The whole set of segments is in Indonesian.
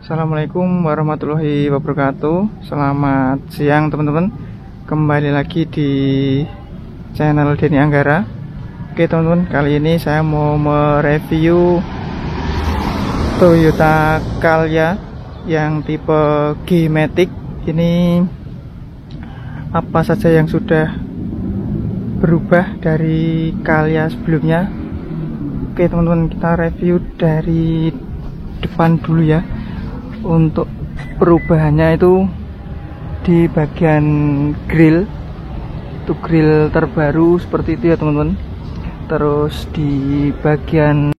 Assalamualaikum warahmatullahi wabarakatuh. Selamat siang teman-teman. Kembali lagi di channel Denny Anggara. Oke teman-teman, kali ini saya mau mereview Toyota Calya yang tipe G-Matic. Ini apa saja yang sudah berubah dari Calya sebelumnya. Oke teman-teman, kita review dari depan dulu ya. Untuk perubahannya itu di bagian grill, itu grill terbaru seperti itu ya teman-teman. Terus di bagian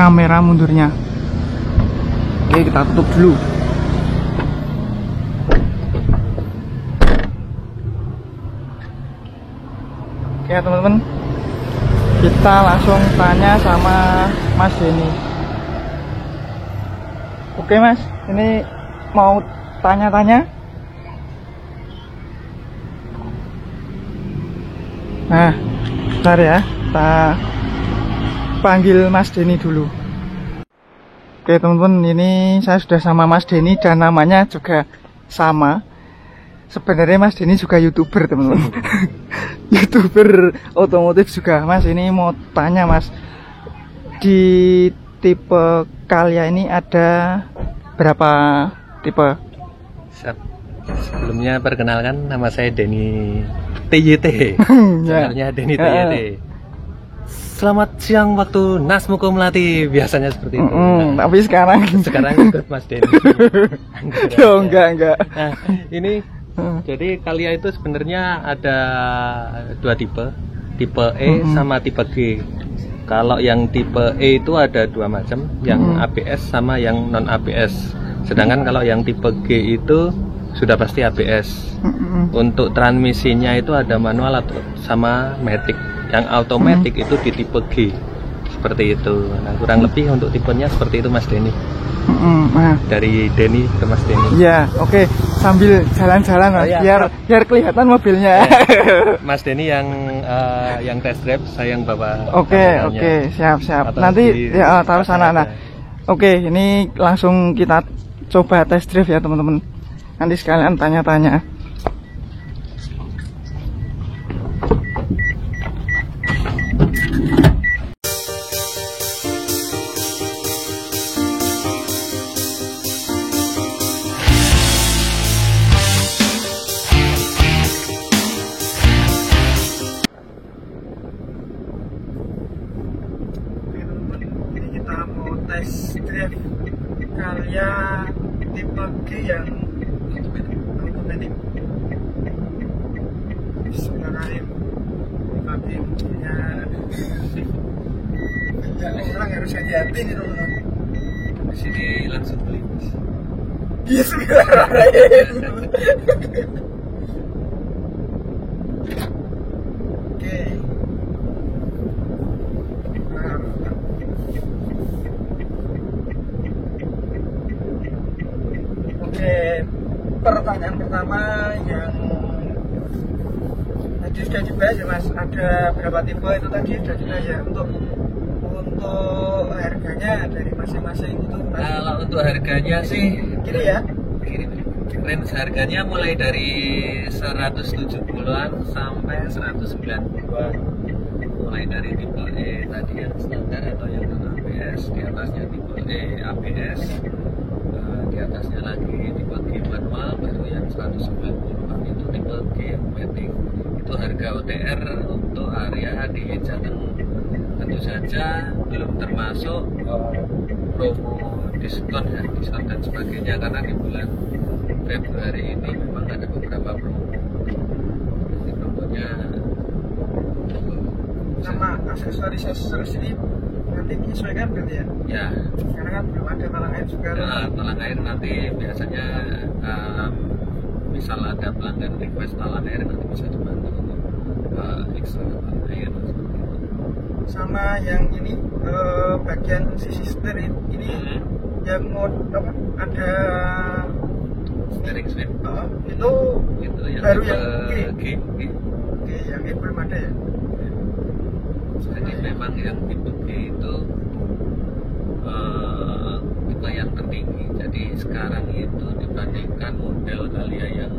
kamera mundurnya. Oke, kita tutup dulu. Oke teman-teman, kita langsung tanya sama Mas Denny. Oke Mas, ini mau tanya-tanya. Nah, bentar ya, kita panggil Mas Denny dulu. Oke teman-teman, ini saya sudah sama Mas Denny dan namanya juga sama. Sebenarnya Mas Denny juga YouTuber teman-teman. YouTuber otomotif juga. Mas, ini mau tanya Mas, di tipe Calya ini ada berapa tipe? Sebelumnya perkenalkan, nama saya Denny TYT. Channelnya Denny TYT. Selamat siang waktu Nasmuko Melati, biasanya seperti itu. Tapi sekarang ikut Mas Denny. Yo, enggak. Nah, ini jadi Calya itu sebenarnya ada dua tipe, tipe E sama tipe G. Kalau yang tipe E itu ada dua macam, yang ABS sama yang non ABS. Sedangkan kalau yang tipe G itu sudah pasti ABS. Untuk transmisinya itu ada manual atau sama matic. Yang automatic itu di tipe G, seperti itu. Nah, kurang lebih untuk tipenya seperti itu Mas Denny. Dari Denny ke Mas Denny. Ya, oke. sambil jalan-jalan Mas, biar kelihatan mobilnya. Mas Denny yang test drive, saya yang bawa. Oke, siap. Nanti ya taruh sana. Nah, oke, ini langsung kita coba test drive ya teman-teman. Nanti sekalian tanya-tanya. Test drive Calya tipe G yang automatic. Bismillahirrahmanirrahim. Tipe G nya orang harus hati-hati nih teman-teman. Di sini langsung beli. Bismillahirrahmanirrahim. Pertanyaan pertama yang tadi sudah dibahas ya Mas, ada berapa tipe itu tadi sudah dibahas ya. Untuk harganya dari masing-masing itu Mas? Kalau untuk harganya sih gini ya, range harganya mulai dari 170-an sampai 190-an, mulai dari tipe E tadi yang standar atau yang non ABS, di atasnya tipe E ABS, di atasnya lagi tipe G manual, baru yang 190-an itu tipe G automatic. Itu harga OTR untuk area di Jateng. Tentu saja belum termasuk promo diskon dan sebagainya, karena di bulan Februari ini memang ada beberapa promo. Jadi promonya sama aksesoris ini nanti disesuaikan berarti ya? Ya. Karena kan belum ada talang air juga. Talang air nanti biasanya misal ada pelanggan request talang air, nanti bisa dibantu untuk ekstra talang air. Sama yang ini bagian sisi steering ini yang apa ada steering wheel itu yang baru yang G. Yang G belum ada ya. Jadi memang yang tipe G itu tipe yang tertinggi. Jadi sekarang itu dibandingkan model Calya yang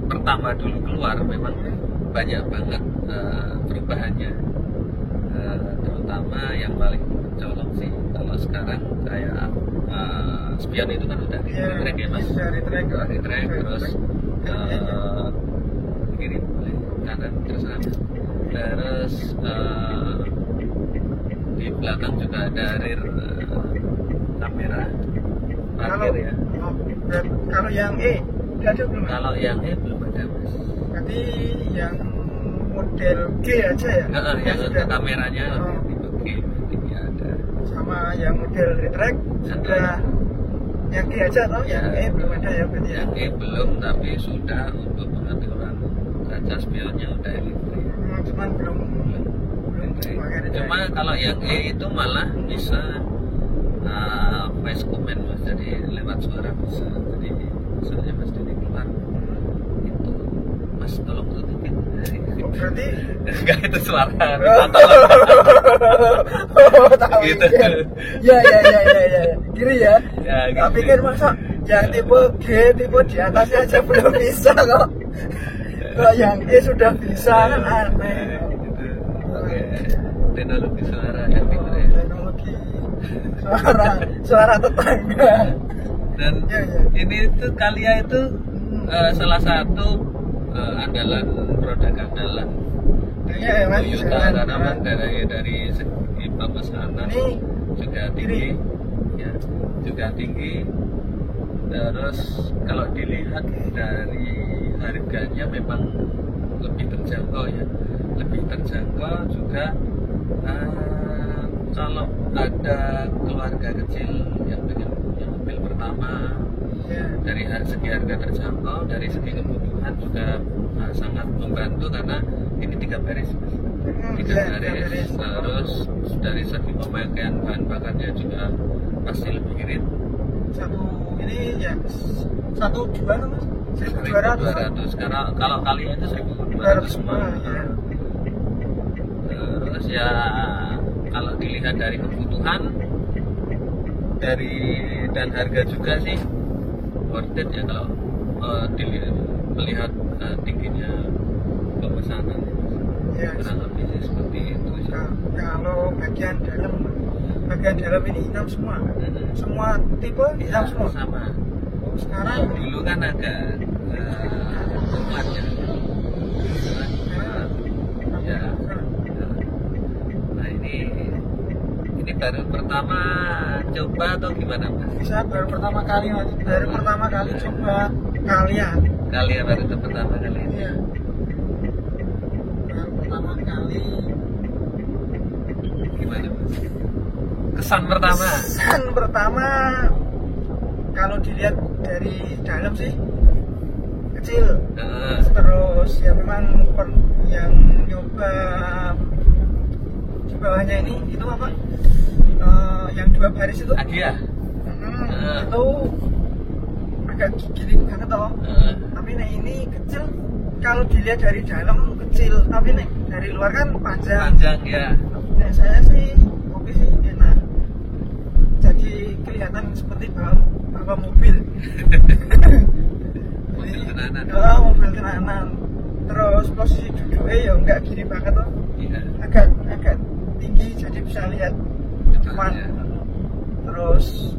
pertama dulu keluar, memang banyak banget perubahannya. Terutama yang paling mencolok sih kalau sekarang kayak spion itu kan udah di track ya Mas, dari track terus kiri boleh, kanan terus di belakang juga ada rear kamera parkir ya. Kalau yang E ada belum? Kalau yang E belum ada Mas. Berarti yang model G aja ya? Yang untuk kameranya tipe G ini ada. Sama yang model retract sudah yang G aja atau yang E belum ada ya berarti ya? Yang E belum, tapi sudah untuk pengaturan kaca spionnya udah elektrik. Cuman belum. Cuma kalau yang E itu malah bisa voice command Mas, jadi lewat suara bisa. Jadi misalnya Mas Denny keluar itu Mas tolong tutupin. Berarti enggak, itu suara gitu. Ya. Kiri ya. Gitu. Tak pikir masa yang tipe G, tipe di atasnya aja belum bisa kok. Kalau yang E sudah bisa kan aneh. Oke. Teknologi suara yang pintar ya. Teknologi suara tetangga. Dan ini tuh Calya itu salah satu andalan produk andalan Toyota, karena memang dari segi pemesanan juga tinggi, ya, juga tinggi. Terus kalau dilihat dari harganya memang lebih terjangkau ya, lebih terjangkau juga. Kalau ada keluarga kecil yang pengen punya mobil pertama, dari segi harga terjangkau, dari segi kebutuhan juga sangat membantu, karena ini 3 baris Mas. 3 baris. Terus dari segi pemakaian bahan bakarnya juga pasti lebih irit. satu ini ya 1.200 mas. 1.200. Kalau kalian itu 1.200 semua. Ya. Terus ya kalau dilihat dari kebutuhan dan harga juga sih worth it ya kalau melihat tingginya pemesanan. Ya, kurang lebih sih seperti itu sih. Kalau bagian dalam ini hitam semua. Semua tipe hitam semua. Sama. Sekarang Dulu kan agak coklat ya. Ya. Nah ini baru pertama coba atau gimana mas? bisa baru pertama kali mas. Baru pertama kali coba kalian. Kalian baru pertama kali. Iya. Baru pertama kali. Gimana mas? Kesan pertama kalau dilihat dari dalam sih kecil. Terus ya memang yang nyoba di bawahnya ini itu apa? Yang 2 baris itu. Agia. Itu agak giling banget toh. Tapi nih ini kecil. Kalau dilihat dari dalam kecil, tapi nih dari luar kan panjang. Panjang ya. Nah, saya sih oke sih enak. Jadi kelihatan seperti bawa mobil. Mobil tenanan. Mobil tenanan. Terus posisi duduknya ya enggak gini banget toh. Iya. Agak tinggi jadi bisa lihat depan. Ya. Terus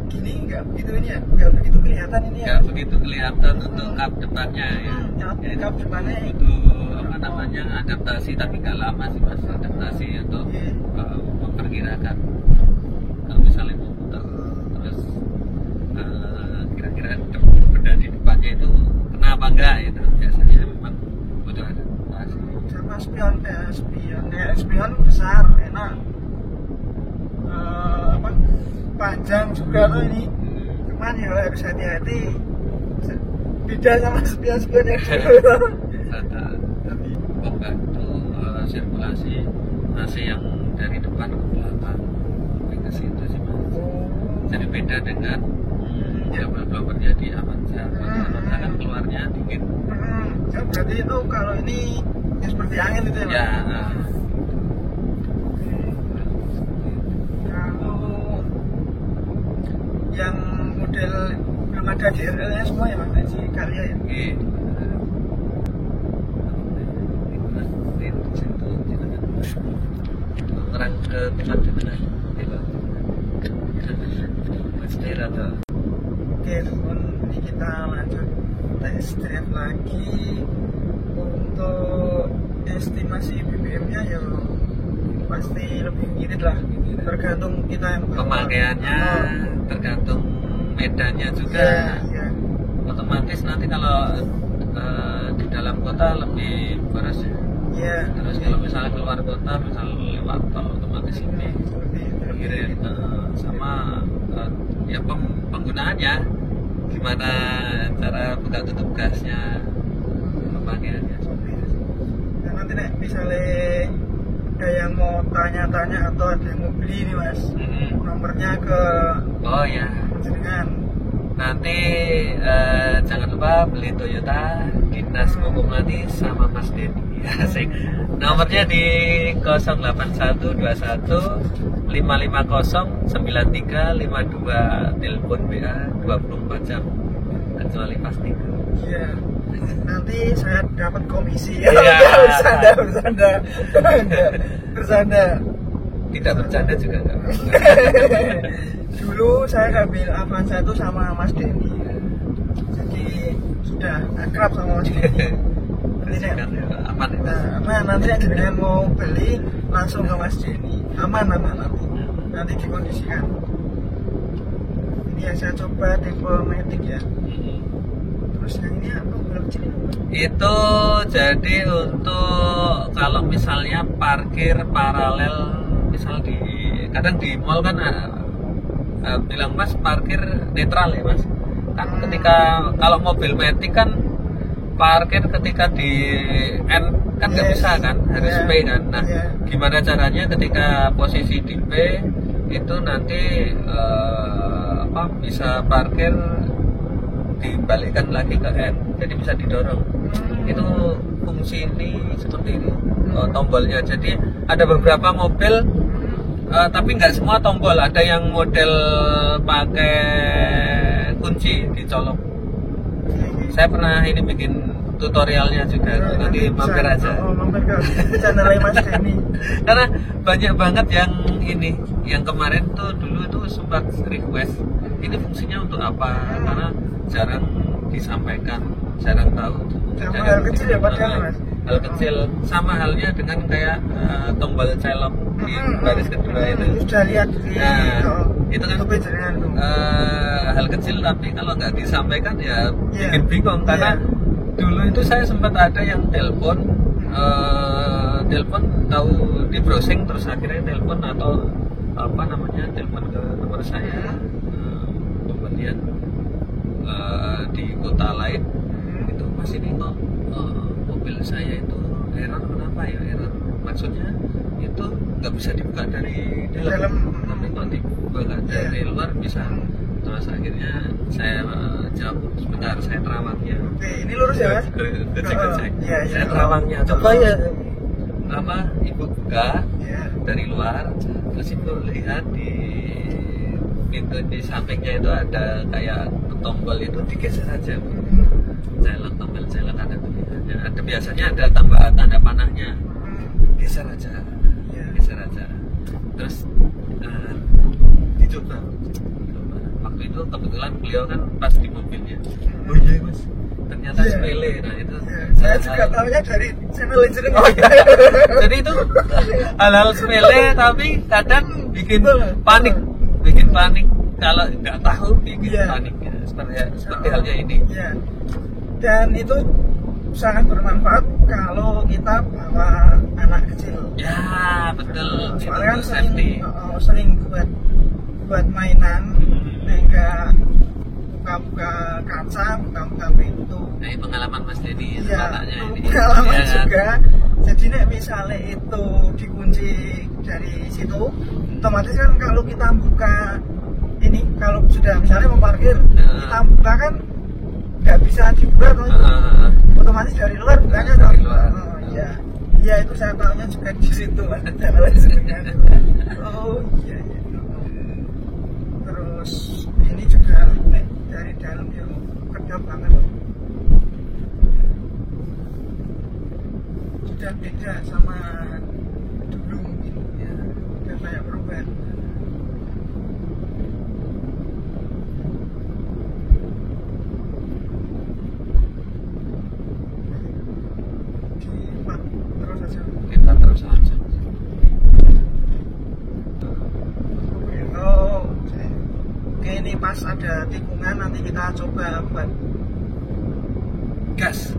gini enggak begitu ini ya, enggak begitu kelihatan ini ya. Enggak begitu kelihatan untuk kap depannya ya. Kap depannya itu apa namanya adaptasi, tapi nggak lama sih mas adaptasi untuk memperkirakan kalau misalnya mau muter terus kira-kira benda di depannya itu kena apa enggak itu biasanya memang butuh adaptasi. Sama spion besar enak. Panjang juga tuh ini. Cuman ya harus hati-hati. Beda sama spion yang dulu. Membantu sirkulasi AC yang dari depan ke belakang lebih ke situ sih mas. Jadi beda dengan yang belum terjadi Avanza. Avanza kan keluarnya dingin. Ya, berarti itu kalau ini ya seperti angin itu ya. Ya. Kalau yang model belum ada DRL-nya semua ya mas, si Kalia ya. Orang ke tempat di mana? Masjid atau? Oke teman, ini kita lanjut test drive lagi. Untuk estimasi BBM-nya ya pasti lebih irit lah. Tergantung kita yang pemakaiannya, tergantung medannya juga. Ya. Otomatis nanti kalau di dalam kota lebih boros ya. Iya. Terus kalau misalnya keluar kota, misal lewat tol otomatis ini irit sama ya penggunaannya, gimana cara buka tutup gasnya, pemakaiannya. Nah, nanti nih misalnya ada yang mau tanya-tanya atau ada yang mau beli nih mas, nomornya ke jenengan. Nanti jangan lupa beli Toyota Dinas Mokomati sama Mas Denny. Asik. Nomornya di 08121 550 9352, telepon WA 24 jam kecuali pasti. Iya. Nanti saya dapat komisi. Iya. Bersanda. Tidak bercanda juga enggak. Dulu saya ngambil Avanza itu sama Mas Denny. Jadi sudah akrab sama Mas Denny. Aman ya? Nah, nanti jenengan mau beli langsung ke Mas Denny. Aman nanti dikondisikan. Ini yang saya coba tipe Matic ya. Terus yang ini apa belum cek? Itu jadi untuk kalau misalnya parkir paralel, misal kadang di mall kan bilang mas parkir netral ya mas. Kan ketika kalau mobil Matic kan parkir ketika di N kan nggak bisa kan, harus P kan. Nah, gimana caranya ketika posisi di P itu nanti bisa parkir dibalikkan lagi ke N, jadi bisa didorong. Itu fungsi ini seperti ini, tombolnya. Jadi ada beberapa mobil, tapi nggak semua tombol. Ada yang model pakai kunci dicolok. Saya pernah ini bikin tutorialnya juga, nanti mampir aja. Mampir ke channel Mas Denny. Karena banyak banget yang ini, yang kemarin tuh dulu itu sempat request, ini fungsinya untuk apa? Karena jarang disampaikan, jarang tahu. Sama hal kecil ya padahal Mas. Hal kecil, sama halnya dengan kayak tombol celok di baris kedua itu. Sudah lihat itu kan hal kecil, tapi kalau nggak disampaikan ya bikin bingung. Karena dulu itu saya sempat ada yang telepon tahu di browsing, terus akhirnya telepon atau telepon ke nomor saya, kemudian di kota lain itu Mas ini kok mobil saya itu error, kenapa ya error, maksudnya itu nggak bisa dibuka dari dalam, tapi kok dibuka dari luar bisa. Terus akhirnya saya jawab, sebentar saya terawangnya. Oke, ini lurus ya Mas? Gecek. Saya terawangnya, coba ya ibu buka dari luar, terus ibu lihat di pintu di sampingnya itu ada kayak tombol, itu digeser aja. Tombol celok ada tulisannya, ada biasanya ada tambahan tanda panahnya, geser aja. Terus dicoba. Waktu itu kebetulan beliau kan pas di mobilnya. Oh iya Mas, ternyata sepele. Nah itu saya juga tahunya dari channel ini. Jadi itu hal-hal sepele tapi kadang bikin panik. Kalau nggak tahu bikin panik ya. Seperti halnya ini. Dan itu sangat bermanfaat kalau kita bawa anak kecil. Ya betul. Soalnya kan sering buat mainan, enggak buka kaca, buka pintu. Nah, ini pengalaman Mas Denny ini. Pengalaman juga. Jadi misalnya itu dikunci dari situ, otomatis kan kalau kita buka ini, kalau sudah misalnya mau parkir, kita buka kan nggak bisa dibuka tuh. Otomatis dari luar bukanya dari luar. Ya itu saya tahunya juga di situ Mas. Oh iya. Terus ini juga dari dalam yang kedap banget. Sudah beda sama dulu mungkin ya. Sudah banyak perubahan. Kita terus aja. Oke, ini pas ada tikungan, nanti kita coba buat gas.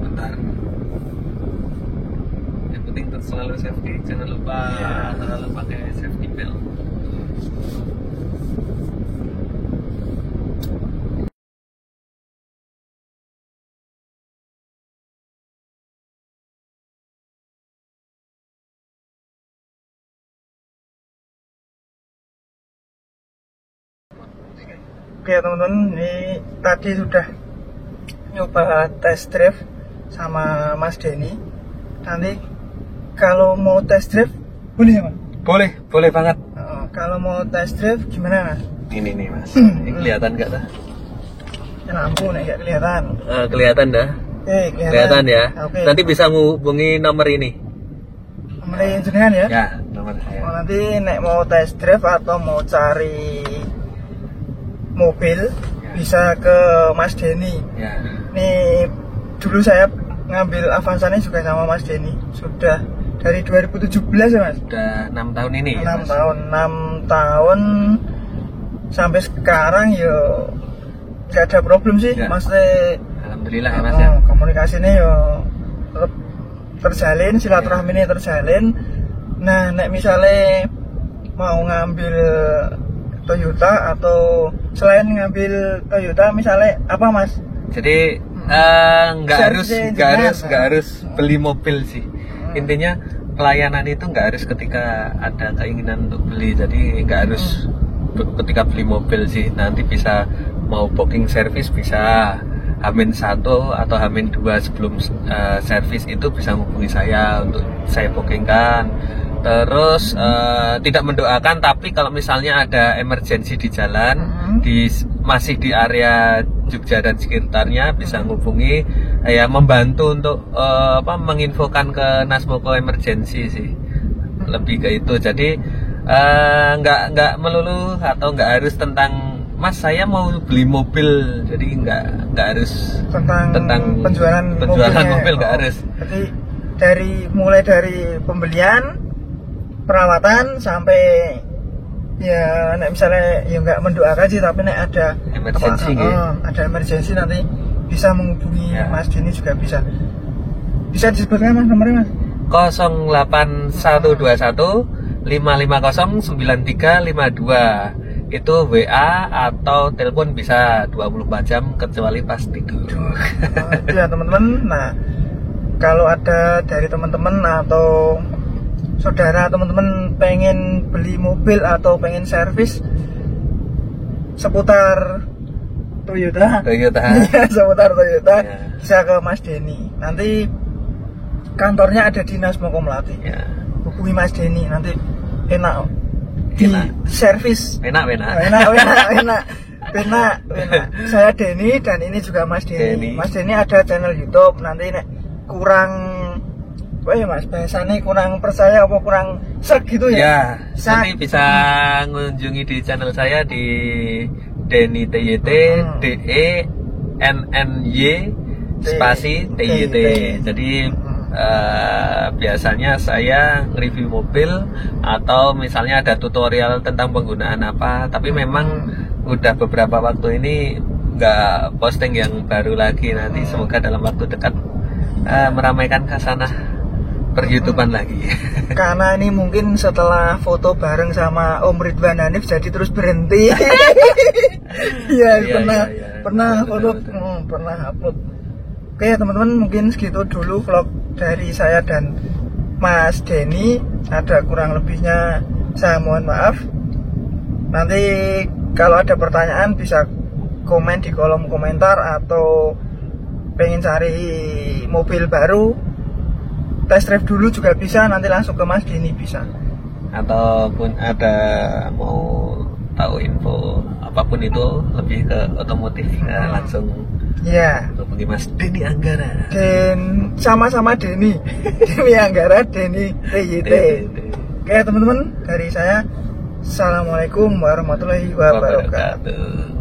Bentar. Yang penting selalu safety, jangan lupa selalu pakai safety belt. Oke teman-teman, ini tadi sudah nyoba test drive sama Mas Denny. Nanti kalau mau test drive boleh ya Mas? Boleh banget. Kalau mau test drive gimana Mas? Ini nih Mas, ini kelihatan nggak dah? Lampu nih nggak kelihatan. Kelihatan dah. Kelihatan ya. Oke. Nanti bisa ngubungi nomor ini. Nomor jenengan ya? Ya, nomor saya. Nanti nek mau test drive atau mau cari mobil bisa ke Mas Denny. Nih dulu saya ngambil Avanza ini juga sama Mas Denny. Sudah dari 2017 ya Mas? Sudah 6 tahun ini. 6 tahun sampai sekarang ya nggak ada problem sih, Mas. Alhamdulillah ya Mas ya. Komunikasinya ya tetap terjalin, silaturahmi ini terjalin. Nah, nek misalnya mau ngambil Toyota atau selain ngambil Toyota misalnya apa Mas? Jadi nggak harus beli mobil sih. Intinya pelayanan itu nggak harus ketika ada keinginan untuk beli, jadi nggak harus ketika beli mobil sih. Nanti bisa mau booking service bisa H-1 atau H-2 sebelum servis itu bisa menghubungi saya untuk saya bookingkan. Terus tidak mendoakan, tapi kalau misalnya ada emergensi di jalan, masih di area Jogja dan sekitarnya, bisa menghubungi ya, membantu untuk menginfokan ke Nasmoko emergensi sih, lebih ke itu. Jadi nggak melulu atau nggak harus tentang Mas saya mau beli mobil, jadi nggak harus tentang penjualan mobil nggak harus. Jadi mulai dari pembelian, perawatan sampai ya misalnya ya nggak mendoakan sih, tapi ada emergensi ada emergensi nanti bisa menghubungi ya. Mas Denny juga bisa disebutkan Mas nomornya Mas? 08121 550 9352, itu WA atau telepon bisa 24 jam kecuali pas tidur. Ya teman-teman, nah kalau ada dari teman-teman atau saudara teman-teman pengen beli mobil atau pengen servis seputar Toyota ya, seputar Toyota ya, bisa ke Mas Denny. Nanti kantornya ada di Nasmoko Melati ya. Hubungi Mas Denny, nanti enak di servis, enak. Saya Denny dan ini juga Mas Denny. Mas Denny ada channel YouTube. Nanti kurang Mas, bahasanya kurang percaya apa kurang serg gitu ya? Ya, nanti bisa mengunjungi di channel saya di Denny TYT, DENNY spasi TYT. Jadi biasanya saya review mobil atau misalnya ada tutorial tentang penggunaan apa, tapi memang udah beberapa waktu ini nggak posting yang baru lagi. Nanti semoga dalam waktu dekat meramaikan khasanah per-YouTubean lagi. Karena ini mungkin setelah foto bareng sama Om Ridwan Hanif jadi terus berhenti. Iya, pernah foto, pernah upload. Oke teman-teman, mungkin segitu dulu vlog dari saya dan Mas Denny. Ada kurang lebihnya saya mohon maaf. Nanti kalau ada pertanyaan bisa komen di kolom komentar, atau pengen cari mobil baru, test drive dulu juga bisa, nanti langsung ke Mas Denny bisa. Ataupun ada mau tahu info apapun itu lebih ke otomotif, langsung ya hubungi Mas Denny Anggara. Dan sama-sama Denny Anggara, Denny TYT. Oke teman-teman, dari saya assalamualaikum warahmatullahi wabarakatuh.